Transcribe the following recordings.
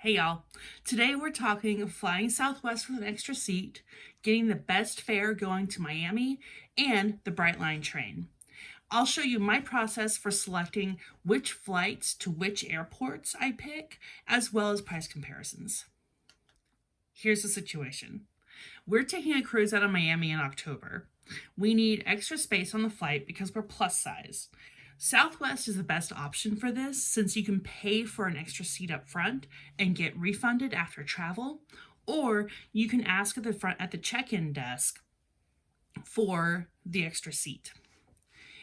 Hey y'all. Today we're talking flying Southwest with an extra seat, getting the best fare going to Miami, and the Brightline train. I'll show you my process for selecting which flights to which airports I pick, as well as price comparisons. Here's the situation. We're taking a cruise out of Miami in October. We need extra space on the flight because we're plus size. Southwest is the best option for this since you can pay for an extra seat up front and get refunded after travel, or you can ask at the front at the check-in desk for the extra seat.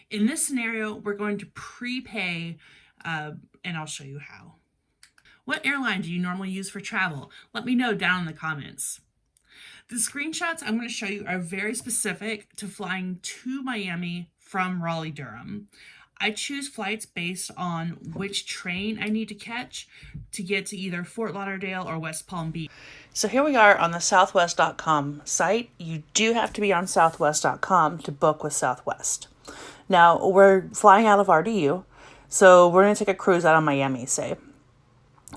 In this scenario, we're going to prepay, and I'll show you how. What airline do you normally use for travel? Let me know down in the comments. The screenshots I'm going to show you are very specific to flying to Miami from Raleigh-Durham. I choose flights based on which train I need to catch to get to either Fort Lauderdale or West Palm Beach. So here we are on the southwest.com site. You do have to be on southwest.com to book with Southwest. Now, we're flying out of RDU, so we're going to take a cruise out of Miami, say.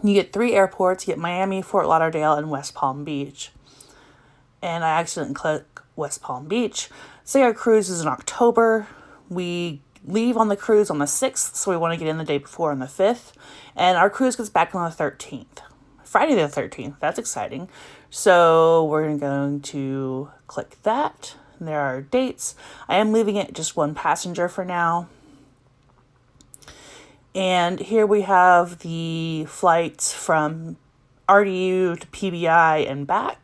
You get 3 airports. You get Miami, Fort Lauderdale, and West Palm Beach. And I accidentally click West Palm Beach. Say our cruise is in October. We leave on the cruise on the 6th, so we want to get in the day before on the 5th. And our cruise gets back on the 13th. Friday the 13th. That's exciting. So we're going to click that. There are dates. I am leaving it just one passenger for now. And here we have the flights from RDU to PBI and back.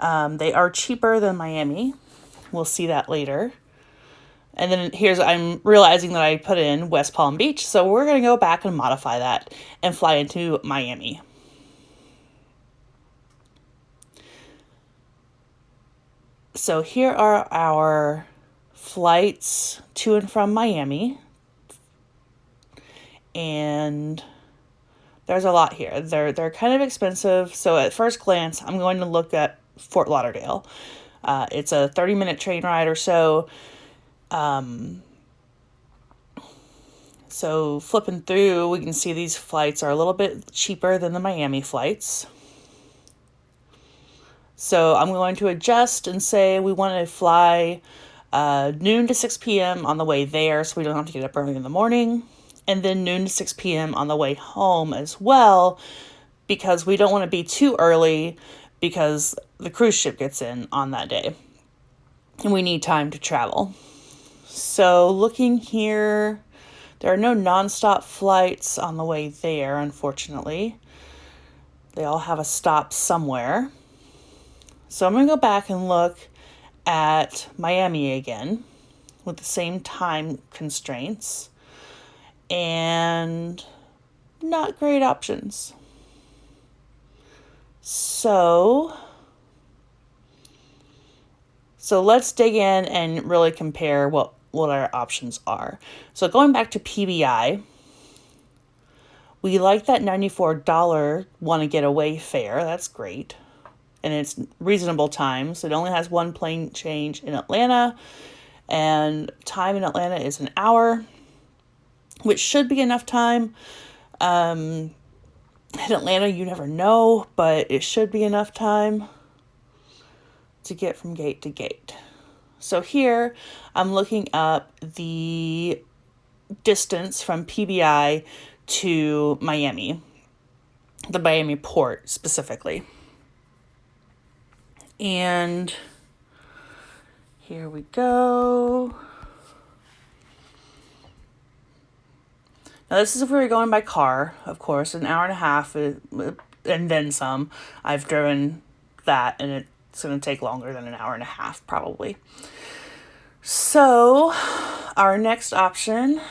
They are cheaper than Miami. We'll see that later. And then I'm realizing that I put in West Palm Beach, so we're going to go back and modify that and fly into Miami. So here are our flights to and from Miami. And there's a lot here. They're kind of expensive. So at first glance, I'm going to look at Fort Lauderdale. It's a 30-minute train ride or so. So flipping through, we can see these flights are a little bit cheaper than the Miami flights. So I'm going to adjust and say we want to fly noon to 6 p.m. on the way there, so we don't have to get up early in the morning. And then noon to 6 p.m. on the way home as well, because we don't want to be too early because the cruise ship gets in on that day. And we need time to travel. So looking here, there are no nonstop flights on the way there, unfortunately. They all have a stop somewhere. So I'm going to go back and look at Miami again with the same time constraints. And not great options. So let's dig in and really compare what our options are. So going back to PBI, we like that $94 want to get away fare. That's great. And it's reasonable times. It only has one plane change in Atlanta, and time in Atlanta is an hour, which should be enough time. In Atlanta, you never know, but it should be enough time to get from gate to gate. So here, I'm looking up the distance from PBI to Miami, the Miami port specifically. And here we go. Now, this is if we were going by car, of course, an hour and a half, and then some. I've driven that, and it's going to take longer than an hour and a half, probably. So, our next option,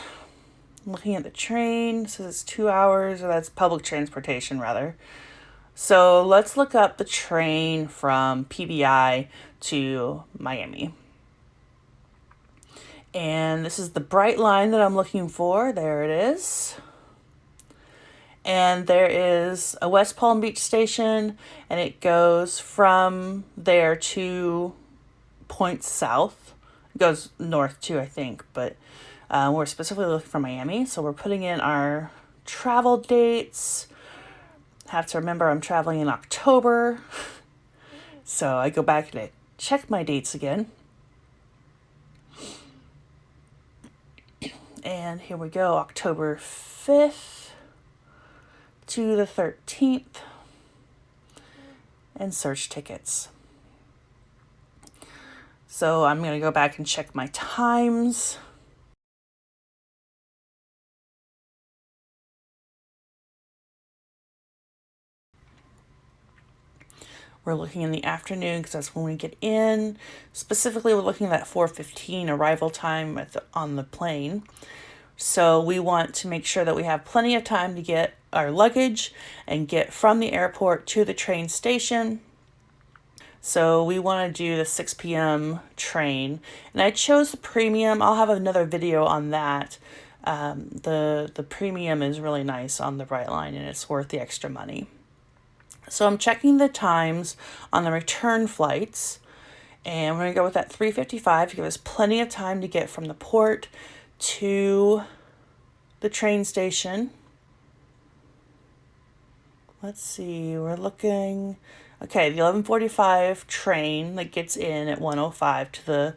looking at the train, says it's 2 hours, or that's public transportation, rather. So, let's look up the train from PBI to Miami. And this is the Brightline that I'm looking for. There it is. And there is a West Palm Beach station, and it goes from there to points south. It goes north too, I think, but we're specifically looking for Miami. So we're putting in our travel dates, have to remember I'm traveling in October. So I go back and I check my dates again. And here we go, October 5th to the 13th. And search tickets. So I'm going to go back and check my times. We're looking in the afternoon because that's when we get in. Specifically, we're looking at that 4:15 arrival time on the plane. So we want to make sure that we have plenty of time to get our luggage and get from the airport to the train station. So we want to do the 6 p.m. train. And I chose the premium. I'll have another video on that. The premium is really nice on the Brightline and it's worth the extra money. So I'm checking the times on the return flights, and we're going to go with that 3:55 to give us plenty of time to get from the port to the train station. Let's see, we're looking, okay, the 11:45 train that gets in at 1:05 to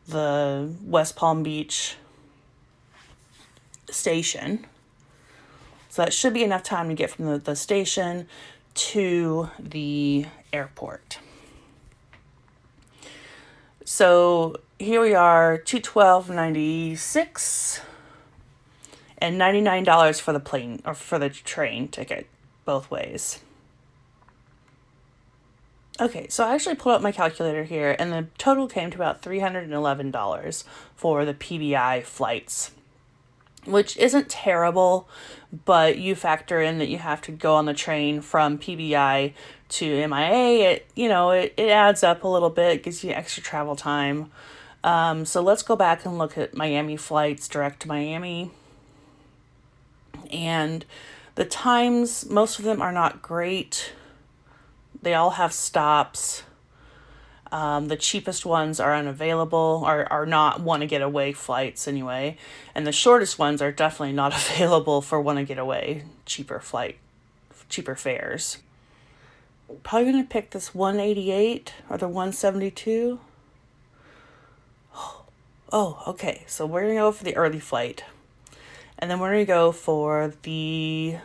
the West Palm Beach station. So that should be enough time to get from the station to the airport. So here we are, $212.96 and $99 for the plane or for the train ticket both ways. Okay, so I actually pulled up my calculator here and the total came to about $311 for the PBI flights, which isn't terrible, but you factor in that you have to go on the train from PBI to MIA. It adds up a little bit, gives you extra travel time. So let's go back and look at Miami flights direct to Miami. And the times, most of them are not great. They all have stops. The cheapest ones are unavailable, or are not want to get away flights anyway. And the shortest ones are definitely not available for want to get away, cheaper fares. Probably going to pick this 188 or the 172. Oh, okay. So we're going to go for the early flight. And then we're going to go for the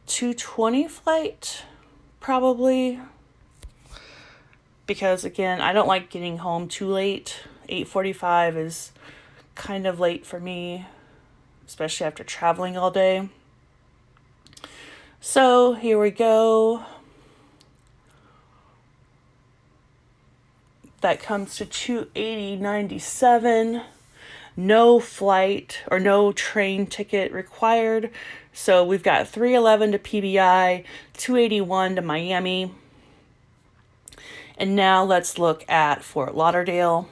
220 flight, probably. Because again, I don't like getting home too late. 8:45 is kind of late for me, especially after traveling all day. So here we go. That comes to $280.97. No flight or no train ticket required. So we've got $311 to PBI, $281 to Miami. And now let's look at Fort Lauderdale.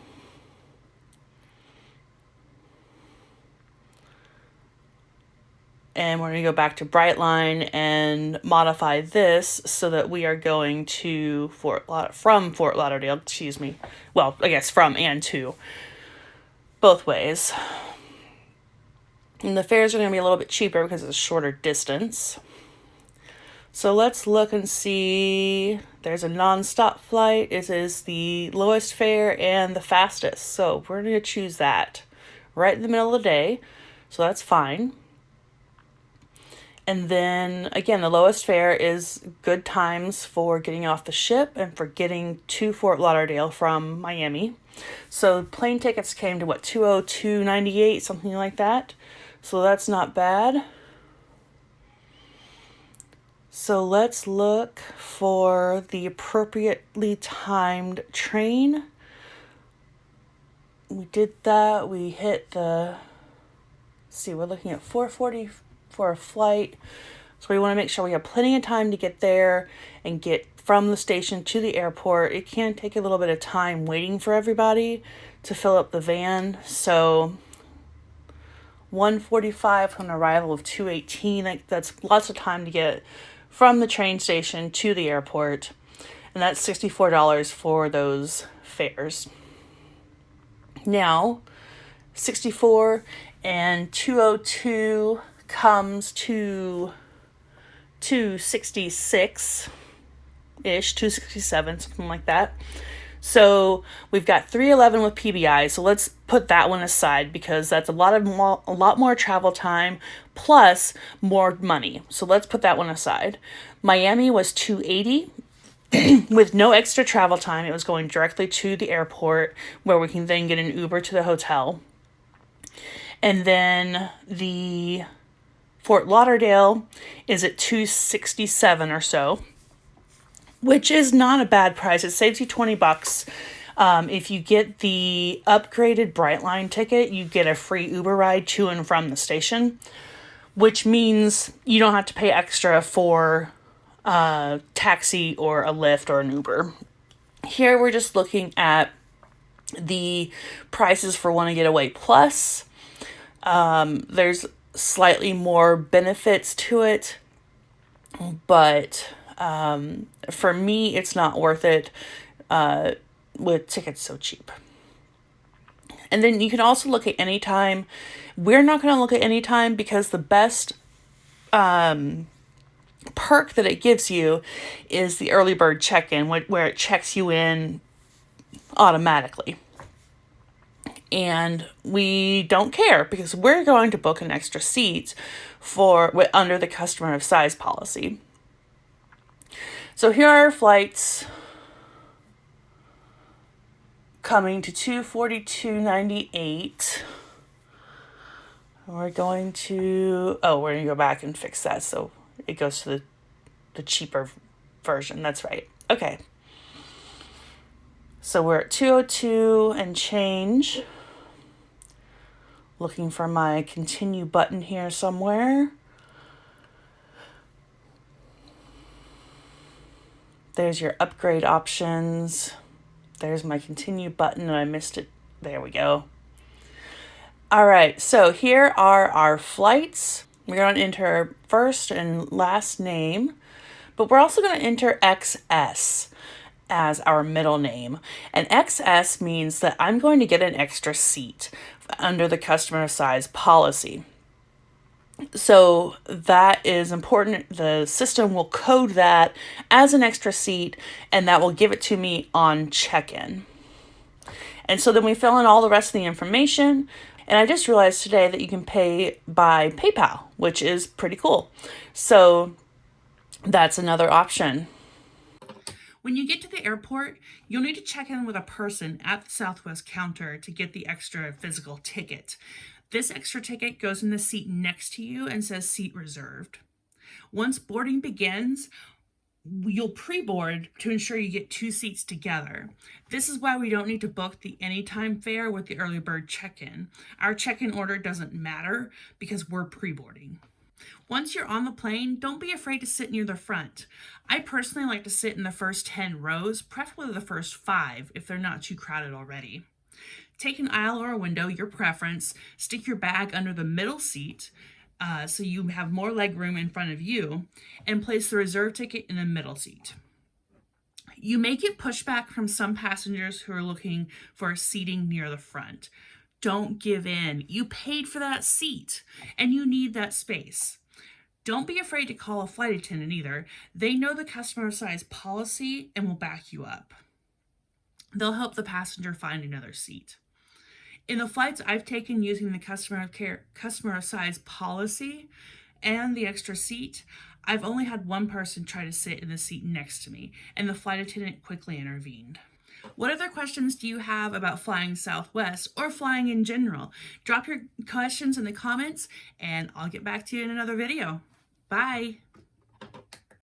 And we're going to go back to Brightline and modify this so that we are going to from Fort Lauderdale, excuse me. Well, I guess from and to. Both ways. And the fares are going to be a little bit cheaper because it's a shorter distance. So let's look and see. There's a non-stop flight. It is the lowest fare and the fastest. So we're going to choose that right in the middle of the day. So that's fine. And then, again, the lowest fare is good times for getting off the ship and for getting to Fort Lauderdale from Miami. So plane tickets came to, $202.98, something like that. So that's not bad. So let's look for the appropriately timed train. We did that. We hit we're looking at 4:40 for a flight. So we want to make sure we have plenty of time to get there and get from the station to the airport. It can take a little bit of time waiting for everybody to fill up the van. So 1:45 on arrival of 2:18. That's lots of time to get from the train station to the airport. And that's $64 for those fares. Now, 64 and 202 comes to 266-ish, 267, something like that. So we've got 311 with PBI. So let's put that one aside because that's a lot more travel time plus more money. So let's put that one aside. Miami was 280 with no extra travel time. It was going directly to the airport where we can then get an Uber to the hotel. And then the Fort Lauderdale is at 267 or so, which is not a bad price. It saves you $20. If you get the upgraded Brightline ticket, you get a free Uber ride to and from the station, which means you don't have to pay extra for a taxi or a Lyft or an Uber. Here we're just looking at the prices for Wanna Get Away Plus. There's slightly more benefits to it, but for me, it's not worth it with tickets so cheap. And then you can also look at Anytime. We're not going to look at Anytime because the best perk that it gives you is the early bird check-in, where it checks you in automatically. And we don't care because we're going to book an extra seat under the customer of size policy. So here are our flights coming to $242.98. We're going to go back and fix that so it goes to the cheaper version. That's right. Okay. So we're at 202 and change. Looking for my continue button here somewhere. There's your upgrade options. There's my continue button and I missed it. There we go. All right, so here are our flights. We're going to enter first and last name, but we're also going to enter XS as our middle name. And XS means that I'm going to get an extra seat under the customer size policy. So that is important. The system will code that as an extra seat, and that will give it to me on check-in. And so then we fill in all the rest of the information. And I just realized today that you can pay by PayPal, which is pretty cool. So that's another option. When you get to the airport, you'll need to check in with a person at the Southwest counter to get the extra physical ticket. This extra ticket goes in the seat next to you and says seat reserved. Once boarding begins, you'll pre-board to ensure you get 2 seats together. This is why we don't need to book the Anytime fare with the early bird check-in. Our check-in order doesn't matter because we're pre-boarding. Once you're on the plane, don't be afraid to sit near the front. I personally like to sit in the first 10 rows, preferably the first 5 if they're not too crowded already. Take an aisle or a window, your preference. Stick your bag under the middle seat so you have more leg room in front of you, and place the reserve ticket in the middle seat. You may get pushback from some passengers who are looking for seating near the front. Don't give in. You paid for that seat and you need that space. Don't be afraid to call a flight attendant either. They know the customer size policy and will back you up. They'll help the passenger find another seat. In the flights I've taken using the customer size policy and the extra seat, I've only had one person try to sit in the seat next to me, and the flight attendant quickly intervened. What other questions do you have about flying Southwest or flying in general? Drop your questions in the comments, and I'll get back to you in another video. Bye.